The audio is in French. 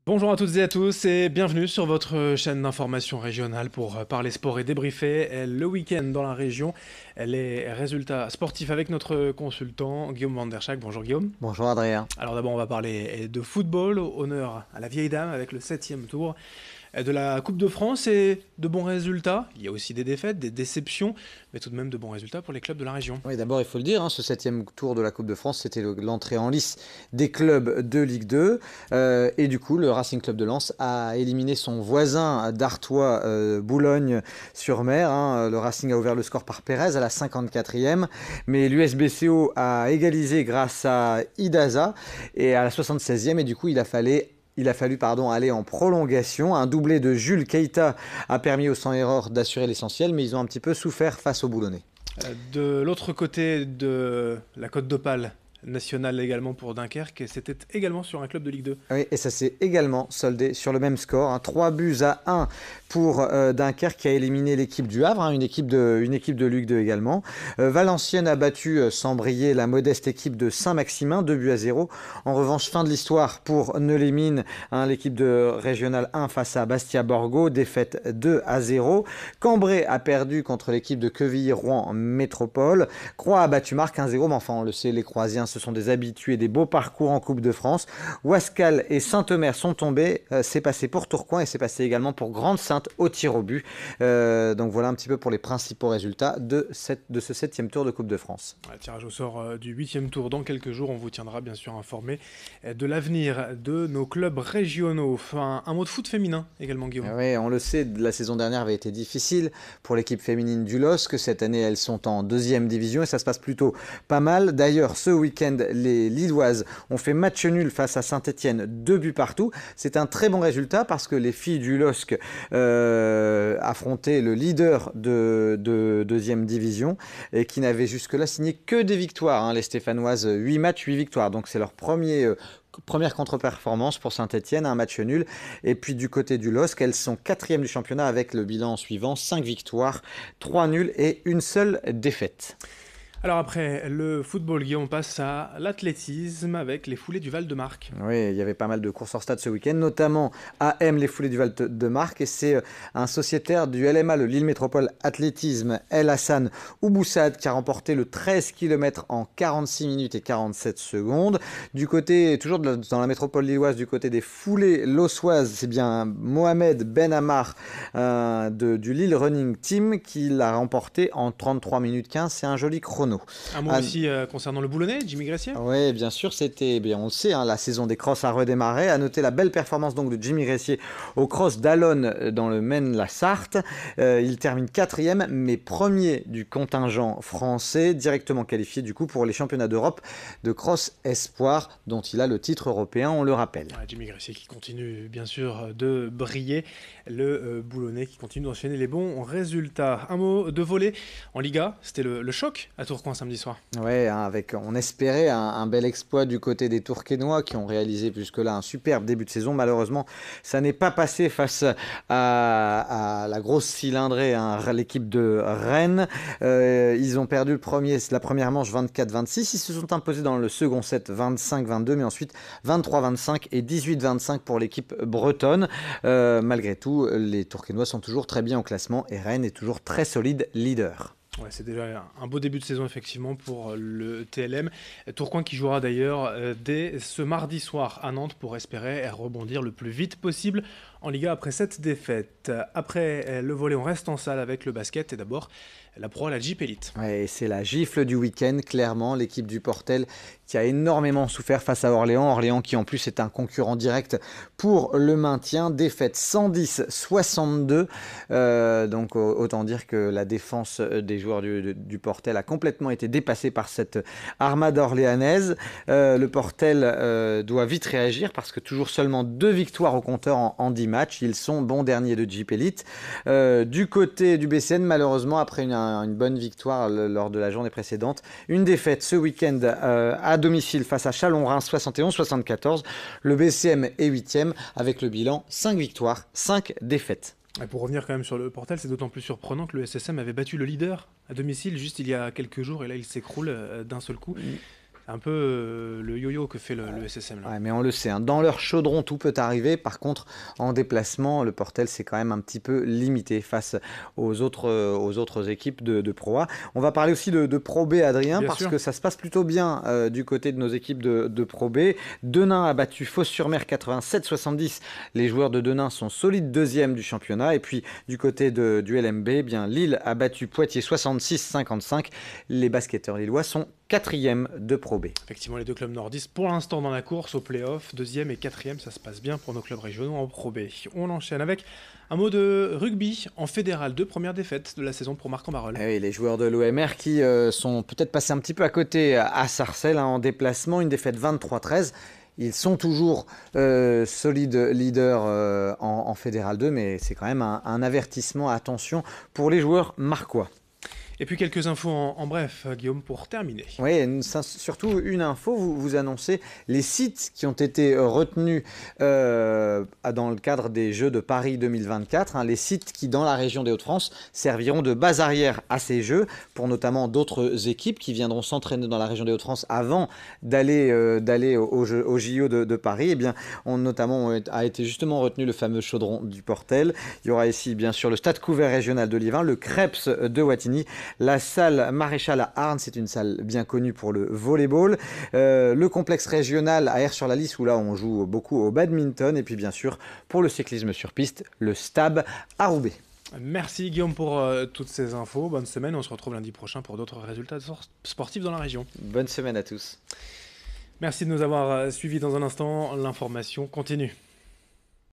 Bonjour à toutes et à tous et bienvenue sur votre chaîne d'information régionale pour parler sport et débriefer le week-end dans la région, les résultats sportifs avec notre consultant Guillaume Van der Schaak. Bonjour Guillaume. Bonjour Adrien. Alors d'abord on va parler de football, honneur à la vieille dame avec le septième tour de la Coupe de France et de bons résultats. Il y a aussi des défaites, des déceptions, mais tout de même de bons résultats pour les clubs de la région. Oui, d'abord, il faut le dire, ce septième tour de la Coupe de France, c'était l'entrée en lice des clubs de Ligue 2. Et du coup, le Racing Club de Lens a éliminé son voisin d'Artois, Boulogne-sur-Mer. Le Racing a ouvert le score par Pérez à la 54e, mais l'USBCO a égalisé grâce à Idaza et à la 76e. Et du coup, il a fallu aller en prolongation. Un doublé de Jules Keita a permis aux 100 erreurs d'assurer l'essentiel, mais ils ont un petit peu souffert face aux Boulonnais. De l'autre côté de la Côte d'Opale, nationale également pour Dunkerque, et c'était également sur un club de Ligue 2. Oui, et ça s'est également soldé sur le même score. 3 buts à 1 pour Dunkerque qui a éliminé l'équipe du Havre, une équipe de Ligue 2 également. Valenciennes a battu sans briller la modeste équipe de Saint-Maximin, 2 buts à 0. En revanche, fin de l'histoire pour Neulémine, l'équipe de Régional 1 face à Bastia-Borgo, défaite 2-0. Cambrai a perdu contre l'équipe de Quevilly-Rouen Métropole. Croix a battu Marc 1-0, mais enfin on le sait, les Croisiens ce sont des habitués des beaux parcours en Coupe de France. Wascal et Saint-Omer sont tombés. C'est passé pour Tourcoing et c'est passé également pour Grande-Sainte au tir au but. Donc voilà un petit peu pour les principaux résultats de ce septième tour de Coupe de France. Le tirage au sort du huitième tour dans quelques jours. On vous tiendra bien sûr informé de l'avenir de nos clubs régionaux. Enfin, un mot de foot féminin également, Guillaume. Oui, on le sait, la saison dernière avait été difficile pour l'équipe féminine du LOSC. Cette année, elles sont en deuxième division et ça se passe plutôt pas mal. D'ailleurs, ce week-end, les Lilloises ont fait match nul face à Saint-Etienne, 2 buts partout. C'est un très bon résultat parce que les filles du LOSC affrontaient le leader de deuxième division et qui n'avait jusque-là signé que des victoires. Les Stéphanoises, 8 matchs, 8 victoires. Donc c'est leur première contre-performance pour Saint-Etienne, un match nul. Et puis du côté du LOSC, elles sont quatrième du championnat avec le bilan suivant, 5 victoires, 3 nuls et une seule défaite. Alors après le football, Guillaume, on passe à l'athlétisme avec les foulées du Val-de-Marque. Oui, il y avait pas mal de courses hors stade ce week-end, notamment AM les foulées du Val-de-Marque. Et c'est un sociétaire du LMA, le Lille Métropole Athlétisme, El Hassan Ouboussad, qui a remporté le 13 km en 46 minutes et 47 secondes. Du côté, toujours dans la métropole lilloise, du côté des foulées lossoises, c'est bien Mohamed Ben Ammar du Lille Running Team qui l'a remporté en 33 minutes 15. C'est un joli chrono. Un mot aussi concernant le Boulonnais, Jimmy Gressier. Oui, bien sûr, on le sait, la saison des crosses a redémarré. À noter la belle performance donc de Jimmy Gressier au cross d'Allonne dans le Maine-la-Sarthe. Il termine quatrième, mais premier du contingent français, directement qualifié du coup pour les championnats d'Europe de cross espoir, dont il a le titre européen, on le rappelle. Jimmy Gressier qui continue bien sûr de briller, le Boulonnais qui continue d'enchaîner les bons résultats. Un mot de volley en Liga, c'était le choc à Tourcoing samedi soir. Ouais, on espérait un bel exploit du côté des Tourquenois qui ont réalisé jusque-là un superbe début de saison. Malheureusement, ça n'est pas passé face à la grosse cylindrée, l'équipe de Rennes. Ils ont perdu la première manche 24-26. Ils se sont imposés dans le second set 25-22, mais ensuite 23-25 et 18-25 pour l'équipe bretonne. Malgré tout, les Tourquenois sont toujours très bien au classement et Rennes est toujours très solide leader. Ouais, c'est déjà un beau début de saison effectivement pour le TLM. Tourcoing qui jouera d'ailleurs dès ce mardi soir à Nantes pour espérer rebondir le plus vite possible en Liga après cette défaite. Après le volley, on reste en salle avec le basket et d'abord la pro à la Jeep Elite. Ouais, c'est la gifle du week-end, clairement, l'équipe du Portel qui a énormément souffert face à Orléans. Orléans qui en plus est un concurrent direct pour le maintien. Défaite 110-62. Donc autant dire que la défense des joueurs du Portel a complètement été dépassée par cette armade orléanaise. Le Portel doit vite réagir parce que toujours seulement 2 victoires au compteur en 10 matchs. Ils sont bons derniers de Jeep Elite. Du côté du BCN, malheureusement, après une bonne victoire lors de la journée précédente, une défaite ce week-end à domicile face à Chalon-Reims 71-74. Le BCM est 8e avec le bilan 5 victoires, 5 défaites. Et pour revenir quand même sur le Portel, c'est d'autant plus surprenant que le SSM avait battu le leader à domicile juste il y a quelques jours et là il s'écroule d'un seul coup. un peu le yo-yo que fait le SSM. Là. Ouais, mais on le sait, hein, dans leur chaudron, tout peut arriver. Par contre, en déplacement, le Portel, c'est quand même un petit peu limité face aux autres équipes de Pro A. On va parler aussi de Pro B, Adrien, Bien parce sûr. que ça se passe plutôt bien du côté de nos équipes de Pro B. Denain a battu Fos-sur-Mer 87-70. Les joueurs de Denain sont solides deuxième du championnat. Et puis, du côté du LMB, eh bien, Lille a battu Poitiers 66-55. Les basketteurs lillois sont quatrième de Pro B. Effectivement, les deux clubs nordistes, pour l'instant dans la course au play-off, deuxième et quatrième, ça se passe bien pour nos clubs régionaux en Pro B. On enchaîne avec un mot de rugby en fédéral, 2 premières défaites de la saison pour Marc-en-Barœul. Oui, les joueurs de l'OMR qui sont peut-être passés un petit peu à côté à Sarcelles en déplacement, une défaite 23-13. Ils sont toujours solides leaders en Fédéral 2, mais c'est quand même un avertissement, attention, pour les joueurs marquois. Et puis quelques infos en bref, Guillaume, pour terminer. Oui, surtout une info, vous annoncez les sites qui ont été retenus dans le cadre des Jeux de Paris 2024, hein, les sites qui, dans la région des Hauts-de-France, serviront de base arrière à ces Jeux, pour notamment d'autres équipes qui viendront s'entraîner dans la région des Hauts-de-France avant d'aller au JO de Paris. Eh bien, a été justement retenu le fameux chaudron du Portel. Il y aura ici, bien sûr, le Stade couvert régional de Liévin, le Creps de Wattignies, la salle Maréchal à Arnes, c'est une salle bien connue pour le volleyball. Le complexe régional à Aire-sur-la-Lys, où là on joue beaucoup au badminton. Et puis bien sûr, pour le cyclisme sur piste, le Stab à Roubaix. Merci Guillaume pour toutes ces infos. Bonne semaine, on se retrouve lundi prochain pour d'autres résultats sportifs dans la région. Bonne semaine à tous. Merci de nous avoir suivis. Dans un instant, l'information continue.